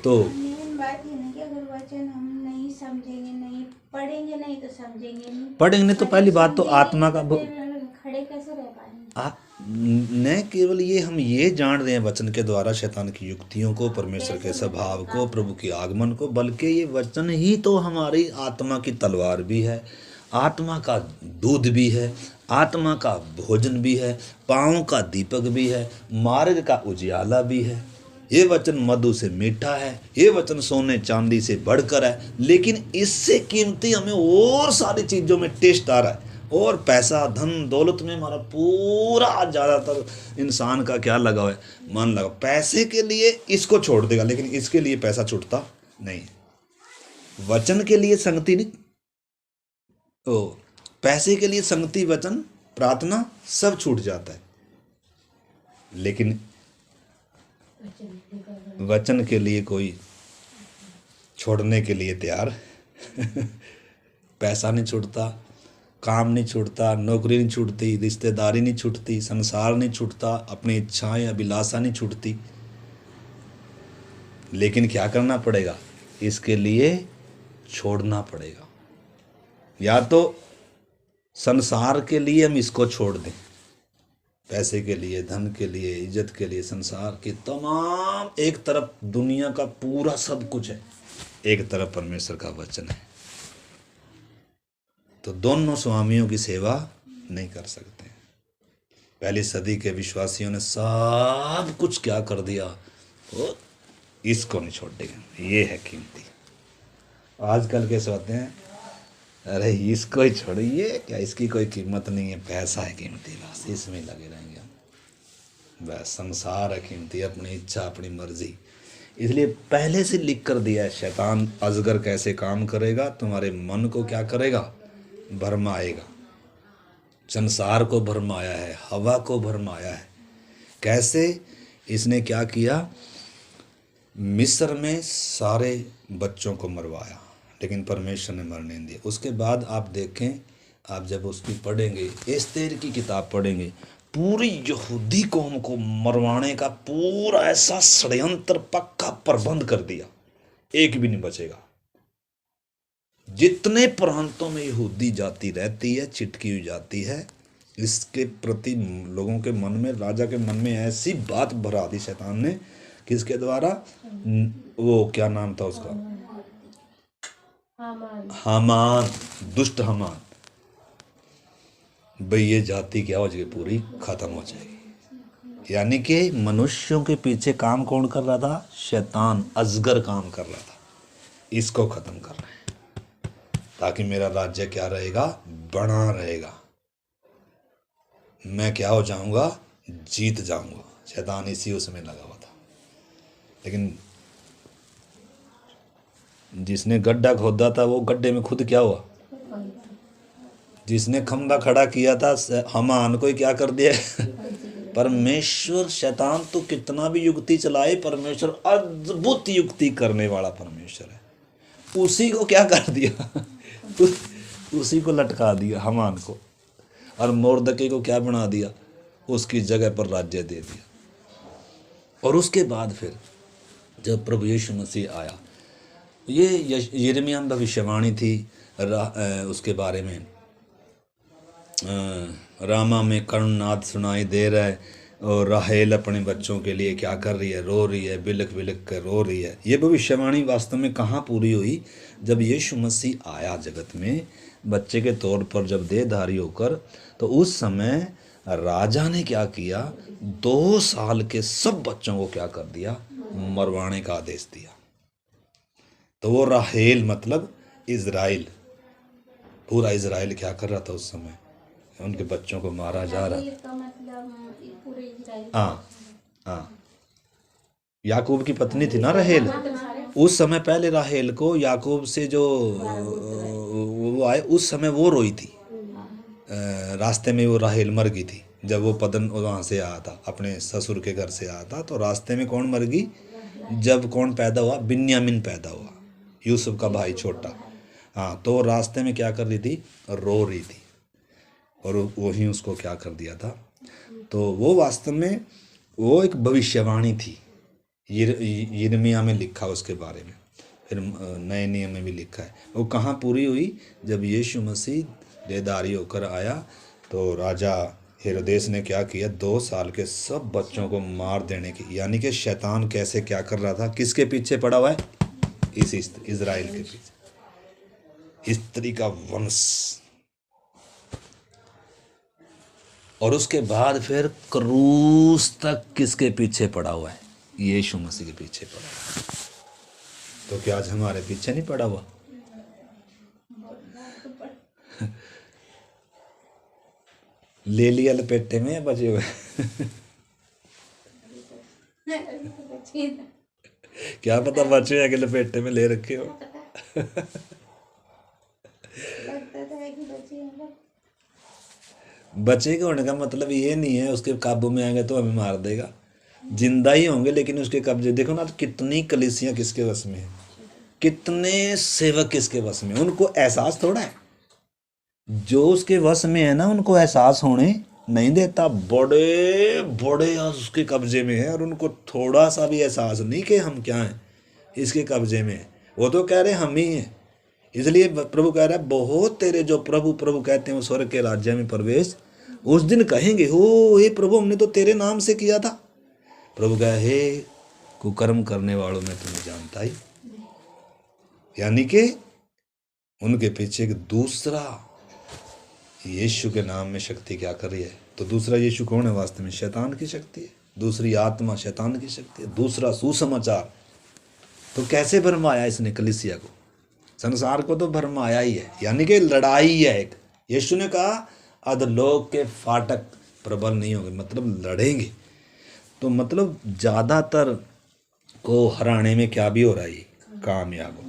Speaker 1: तो
Speaker 2: मेन बात ये नहीं कि अगर वचन हम नहीं समझेंगे, नहीं पढ़ेंगे, नहीं तो समझेंगे
Speaker 1: पढ़ेंगे तो पहली बात तो आत्मा का
Speaker 2: खड़े कैसे रह पाएंगे।
Speaker 1: न केवल ये हम ये जान रहे हैं वचन के द्वारा शैतान की युक्तियों को, परमेश्वर के स्वभाव को, प्रभु के आगमन को, बल्कि ये वचन ही तो हमारी आत्मा की तलवार भी है, आत्मा का दूध भी है, आत्मा का भोजन भी है, पाँव का दीपक भी है, मार्ग का उजियाला भी है। ये वचन मधु से मीठा है, ये वचन सोने चांदी से बढ़कर है, लेकिन इससे कीमती हमें और सारी चीज़ों में टेस्ट आ रहा है। और पैसा, धन, दौलत में हमारा पूरा ज़्यादातर इंसान का क्या लगा हुआ है? मन लगा। पैसे के लिए इसको छोड़ देगा, लेकिन इसके लिए पैसा छूटता नहीं। वचन के लिए संगति नहीं, पैसे के लिए संगति, वचन, प्रार्थना सब छूट जाता है, लेकिन वचन के लिए कोई छोड़ने के लिए तैयार पैसा नहीं छूटता, काम नहीं छूटता, नौकरी नहीं छूटती, रिश्तेदारी नहीं छूटती, संसार नहीं छूटता, अपनी इच्छाएं अभिलाषा नहीं छूटती। लेकिन क्या करना पड़ेगा? इसके लिए छोड़ना पड़ेगा। या तो संसार के लिए हम इसको छोड़ दें, पैसे के लिए, धन के लिए, इज्जत के लिए, संसार के तमाम, एक तरफ दुनिया का पूरा सब कुछ है, एक तरफ परमेश्वर का वचन है। तो दोनों स्वामियों की सेवा नहीं कर सकते। पहली सदी के विश्वासियों ने सब कुछ क्या कर दिया, वो इसको नहीं छोड़ेगा, ये है कीमती। आजकल कैसे होते हैं, अरे इसको ही छोड़िए, क्या इसकी कोई कीमत नहीं है, पैसा है कीमती, बस इसमें लगे रहेंगे हम। बस संसार है कीमती, अपनी इच्छा अपनी मर्जी। इसलिए पहले से लिख कर दिया है शैतान अजगर कैसे काम करेगा, तुम्हारे मन को क्या करेगा, भरमाएगा। संसार को भरमाया है, हवा को भरमाया है। कैसे? इसने क्या किया, मिस्र में सारे बच्चों को मरवाया, लेकिन परमेश्वर ने मरने नहीं दिया। उसके बाद आप देखें, आप जब उसकी पढ़ेंगे, एस्तेर की किताब पढ़ेंगे, पूरी यहूदी कौम को मरवाने का पूरा ऐसा षड्यंत्र पक्का प्रबंध कर दिया, एक भी नहीं बचेगा। जितने प्रांतों में यहूदी जाति रहती है, चिटकी हुई जाती है, इसके प्रति लोगों के मन में, राजा के मन में ऐसी बात भरा दी शैतान ने, किसके द्वारा, वो क्या नाम था उसका, हामान, दुष्ट हामान। भाई ये जाति क्या हो जाएगी, पूरी खत्म हो जाएगी। यानी कि मनुष्यों के पीछे काम कौन कर रहा था, शैतान अजगर काम कर रहा था। इसको खत्म कर रहे हैं ताकि मेरा राज्य क्या रहेगा, बना रहेगा, मैं क्या हो जाऊंगा, जीत जाऊंगा। शैतान इसी उसमें लगा हुआ था। लेकिन जिसने गड्ढा खोदा था वो गड्ढे में खुद क्या हुआ, जिसने खंबा खड़ा किया था हामान को ही क्या कर दिया परमेश्वर। शैतान तो कितना भी युक्ति चलाए, परमेश्वर अद्भुत युक्ति करने वाला परमेश्वर है। उसी को क्या कर दिया उसी को लटका दिया हामान को, और मोर्दके को क्या बना दिया, उसकी जगह पर राज्य दे दिया। और उसके बाद फिर जब प्रभु यीशु मसीह आया, ये यिर्मयाह भविष्यवाणी थी उसके बारे में, रामा में कर्णनाद सुनाई दे रहा है, और राहेल अपने बच्चों के लिए क्या कर रही है, रो रही है, बिलख बिलख कर रो रही है। ये भविष्यवाणी वास्तव में कहाँ पूरी हुई, जब यीशु मसीह आया जगत में बच्चे के तौर पर, जब देहधारी होकर, तो उस समय राजा ने क्या किया, 2 साल के सब बच्चों को क्या कर दिया, मरवाने का आदेश दिया। तो वो राहेल मतलब इज़राइल, पूरा इज़राइल क्या कर रहा था उस समय, उनके बच्चों को मारा जा रहा था। हाँ, याकूब की पत्नी थी ना राहेल। उस समय पहले राहेल को याकूब से जो वो आए, उस समय वो रोई थी। रास्ते में वो राहेल मर गई थी, जब वो पदन वहाँ से आया था, अपने ससुर के घर से आया था। तो रास्ते में कौन मर गई, जब कौन पैदा हुआ, बिन्यामीन पैदा हुआ, यूसुफ का भाई छोटा। हाँ, तो रास्ते में क्या कर रही थी, रो रही थी, और वही उसको क्या कर दिया था। तो वो वास्तव में वो एक भविष्यवाणी थी, यिर्मयाह में लिखा उसके बारे में, फिर नए नियम में भी लिखा है। वो कहाँ पूरी हुई, जब यीशु मसीह देहधारी होकर आया, तो राजा हेरोदेस ने क्या किया, 2 साल के सब बच्चों को मार देने की, यानी कि शैतान कैसे क्या कर रहा था, किसके पीछे पड़ा हुआ है, इस इज़राइल के पीछे, स्त्री का वंश। और उसके बाद फिर क्रूस तक किसके पीछे पड़ा हुआ है, यीशु मसीह के पीछे पड़ा हुआ है। तो क्या आज हमारे पीछे नहीं पड़ा हुआ ले लिया लपेटे में, बचे हुए क्या पता बचे हैं कि लपेटे में ले रखे हो बचे के होने का मतलब ये नहीं है उसके काबू में आएंगे तो हमें मार देगा, जिंदा ही होंगे लेकिन उसके कब्जे। देखो ना, कितनी कलीसियां किसके वश में है, कितने सेवक किसके वश में, उनको एहसास थोड़ा है। जो उसके वश में है ना, उनको एहसास होने नहीं देता, बड़े बड़े उसके कब्जे में है, और उनको थोड़ा सा भी एहसास नहीं कि हम क्या हैं, इसके कब्जे में है। वो तो कह रहे हम ही हैं। इसलिए प्रभु कह रहा है, बहुत तेरे जो प्रभु प्रभु कहते हैं वो स्वर्ग के राज्य में प्रवेश उस दिन कहेंगे, हो हे प्रभु हमने तो तेरे नाम से किया था। प्रभु कहे, हे कुकर्म करने वालों में तुम्हें जानता ही। यानी कि उनके पीछे एक दूसरा यीशु के नाम में शक्ति क्या कर रही है? तो दूसरा यीशु कौन है? वास्तव में शैतान की शक्ति है, दूसरी आत्मा शैतान की शक्ति है, दूसरा सुसमाचार। तो कैसे भरमाया इसने कलीसिया को? संसार को तो भरमाया ही है, यानी कि लड़ाई है एक। यीशु ने कहा अधोलोक के फाटक प्रबल नहीं होंगे, मतलब लड़ेंगे। तो मतलब ज़्यादातर को हराने में क्या भी हो रहा है, कामयाब हो।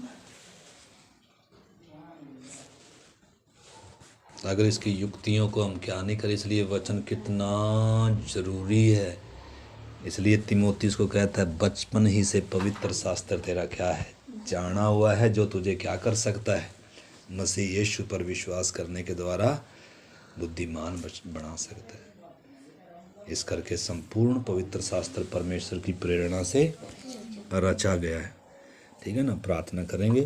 Speaker 1: अगर इसकी युक्तियों को हम क्या नहीं करें, इसलिए वचन कितना जरूरी है। इसलिए तिमोथी को कहता है बचपन ही से पवित्र शास्त्र तेरा क्या है, जाना हुआ है, जो तुझे क्या कर सकता है, मसीह यीशु पर विश्वास करने के द्वारा बुद्धिमान बना सकता है। इस करके संपूर्ण पवित्र शास्त्र परमेश्वर की प्रेरणा से रचा गया है। ठीक है ना? प्रार्थना करेंगे।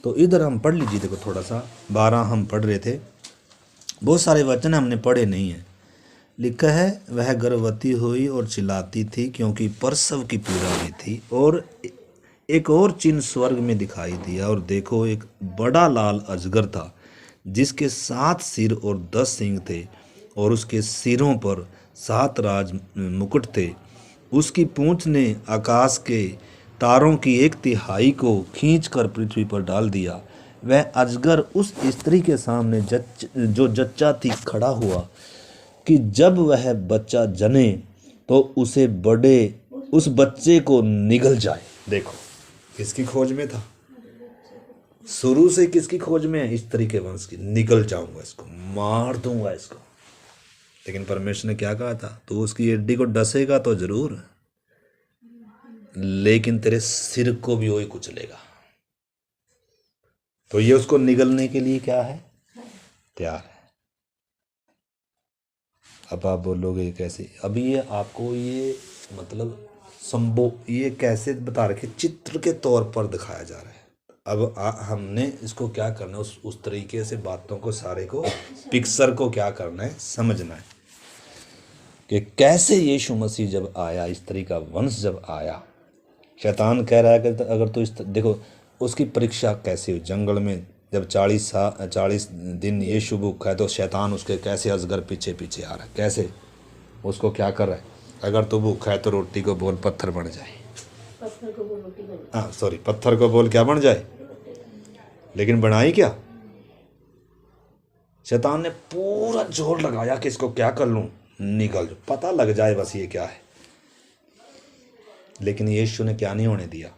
Speaker 1: तो इधर हम पढ़ लीजिए, देखो थोड़ा सा 12 हम पढ़ रहे थे, बहुत सारे वचन हमने पढ़े नहीं हैं। लिखा है वह गर्भवती हुई और चिल्लाती थी क्योंकि प्रसव की पीड़ा में थी। और एक और चिन्ह स्वर्ग में दिखाई दिया, और देखो एक बड़ा लाल अजगर था जिसके 7 सिर और 10 सींग थे, और उसके सिरों पर 7 राज मुकुट थे। उसकी पूंछ ने आकाश के तारों की 1/3 को खींचकर पृथ्वी पर डाल दिया। वह अजगर उस स्त्री के सामने जो जच्चा थी खड़ा हुआ कि जब वह बच्चा जने तो उस बच्चे को निगल जाए। देखो किसकी खोज में था? शुरू से किसकी खोज में है? स्त्री के वंश की। निगल जाऊंगा, इसको मार दूंगा इसको। लेकिन परमेश्वर ने क्या कहा था? तू उसकी हड्डी को डसेगा तो जरूर, लेकिन तेरे सिर को भी वही कुचलेगा। तो ये उसको निगलने के लिए क्या है? तैयार है। अब आप बोलोगे कैसे? अभी ये आपको ये मतलब ये कैसे बता रखे? चित्र के तौर पर दिखाया जा रहा है। अब हमने इसको क्या करना है, उस तरीके से बातों को, सारे को, पिक्चर को क्या करना है, समझना है कि कैसे यीशु मसीह जब आया, स्त्री का वंश जब आया। शैतान कह रहा है कि अगर तो देखो उसकी परीक्षा कैसे हुई जंगल में, जब 40 दिन यीशु भूखा है, तो शैतान उसके कैसे अजगर पीछे पीछे आ रहा है, कैसे उसको क्या कर रहा है? अगर तो भूखा है तो रोटी को बोल पत्थर बन जाए। पत्थर को बोल क्या बन जाए? लेकिन बनाई क्या? शैतान ने पूरा जोर लगाया कि इसको क्या कर लूं, निकल पता लग जाए बस ये क्या है। लेकिन यीशु ने क्या नहीं होने दिया?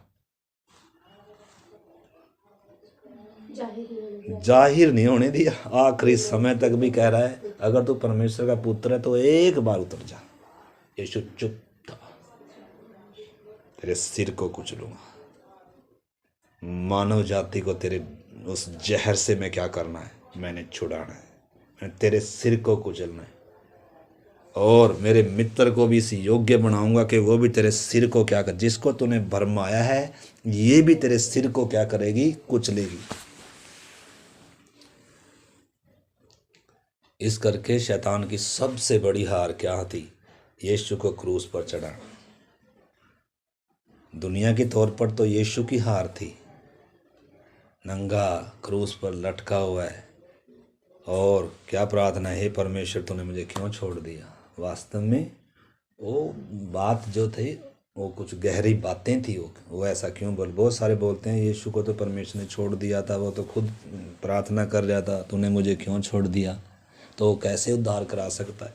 Speaker 1: जाहिर नहीं होने दिया। आखिरी समय तक भी कह रहा है अगर तू परमेश्वर का पुत्र है तो एक बार उतर जा। यीशु चुप था, तेरे सिर को कुचलूंगा। मानव जाति को तेरे उस जहर से मैं क्या करना है? मैंने छुड़ाना है, मैं तेरे सिर को कुचलना है। और मेरे मित्र को भी इस योग्य बनाऊंगा कि वो भी तेरे सिर को क्या कर, जिसको तूने भरमाया है ये भी तेरे सिर को क्या करेगी? कुचलेगी। इस करके शैतान की सबसे बड़ी हार क्या थी? यीशु को क्रूस पर चढ़ाना। दुनिया के तौर पर तो यीशु की हार थी, नंगा क्रूस पर लटका हुआ है, और क्या प्रार्थना है, परमेश्वर तूने मुझे क्यों छोड़ दिया। वास्तव में वो बात जो थी वो कुछ गहरी बातें थी। वो ऐसा क्यों बहुत सारे बोलते हैं यीशु को तो परमेश्वर ने छोड़ दिया था, वो तो खुद प्रार्थना कर रहा था, तूने मुझे क्यों छोड़ दिया। तो वो कैसे उद्धार करा सकता है?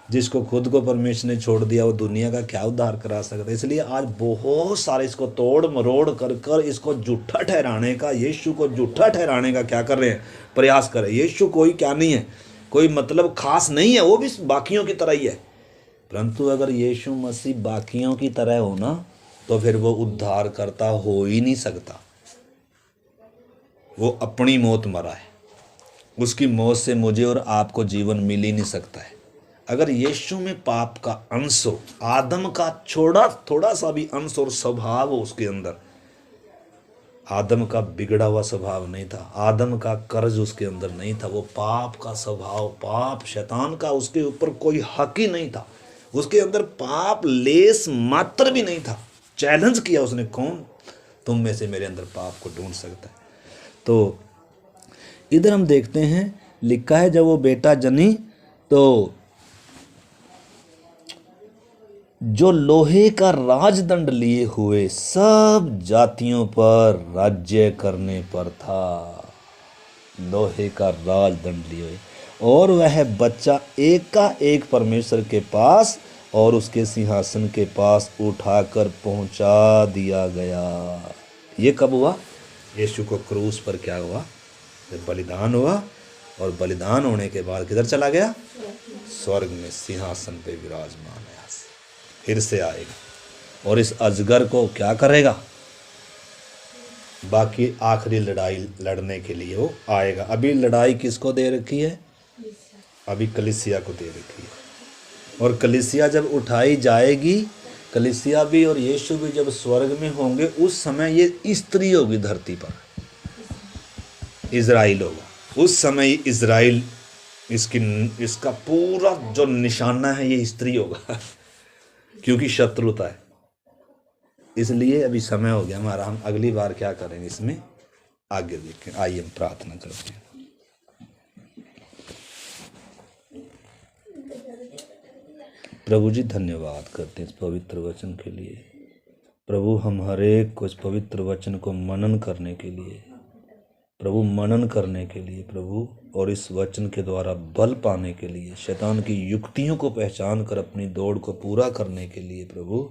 Speaker 1: जिसको खुद को परमेश्वर ने छोड़ दिया वो दुनिया का क्या उद्धार करा सकता है। इसलिए आज बहुत सारे इसको तोड़ मरोड़ कर इसको झूठा ठहराने का, यीशु को झूठा ठहराने का क्या कर रहे हैं? प्रयास कर रहे हैं। यीशु कोई क्या नहीं है, कोई मतलब खास नहीं है, वो भी बाकियों की तरह ही है। परंतु अगर यीशु मसीह बाकियों की तरह हो ना, तो फिर वो उद्धार करता हो ही नहीं सकता। वो अपनी मौत मरा है, उसकी मौत से मुझे और आपको जीवन मिल ही नहीं सकता है। अगर यीशु में पाप का अंश हो, आदम का थोड़ा सा भी अंश और स्वभाव हो उसके अंदर, आदम का बिगड़ा हुआ स्वभाव नहीं था, आदम का कर्ज उसके अंदर नहीं था, वो पाप का स्वभाव, पाप शैतान का उसके ऊपर कोई हक ही नहीं था, उसके अंदर पाप लेस मात्र भी नहीं था। चैलेंज किया उसने, कौन तुम में से मेरे अंदर पाप को ढूंढ सकता है। तो इधर हम देखते हैं लिखा है जब वो बेटा जनी तो जो लोहे का राजदंड लिए हुए सब जातियों पर राज्य करने पर था, लोहे का राजदंड लिए हुए, और वह बच्चा एक का एक परमेश्वर के पास और उसके सिंहासन के पास उठाकर पहुंचा दिया गया। ये कब हुआ? यीशु को क्रूस पर क्या हुआ? जब बलिदान हुआ, और बलिदान होने के बाद किधर चला गया? स्वर्ग में सिंहासन पे विराजमान है। फिर से आएगा और इस अजगर को क्या करेगा? बाकी आखिरी लड़ाई लड़ने के लिए वो आएगा। अभी लड़ाई किसको दे रखी है? अभी कलीसिया को दे रखी है। और कलीसिया जब उठाई जाएगी, कलीसिया भी और यीशु भी जब स्वर्ग में होंगे, उस समय ये स्त्री होगी धरती पर, इजराइल होगा उस समय। इजराइल इसका पूरा जो निशाना है ये स्त्री होगा क्योंकि शत्रुता है। इसलिए अभी समय हो गया हमारा, हम अगली बार क्या करेंगे इसमें आगे देखें। आइए हम प्रार्थना करते हैं। प्रभु जी धन्यवाद करते हैं इस पवित्र वचन के लिए। प्रभु हम हर एक को इस पवित्र वचन को मनन करने के लिए, प्रभु मनन करने के लिए प्रभु, और इस वचन के द्वारा बल पाने के लिए, शैतान की युक्तियों को पहचान कर अपनी दौड़ को पूरा करने के लिए प्रभु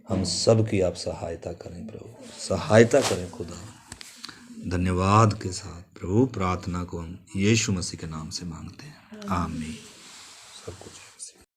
Speaker 1: हम सब की आप सहायता करें। प्रभु सहायता करें खुदा। धन्यवाद के साथ प्रभु प्रार्थना को हम यीशु मसीह के नाम से मांगते हैं, आमीन। सब कुछ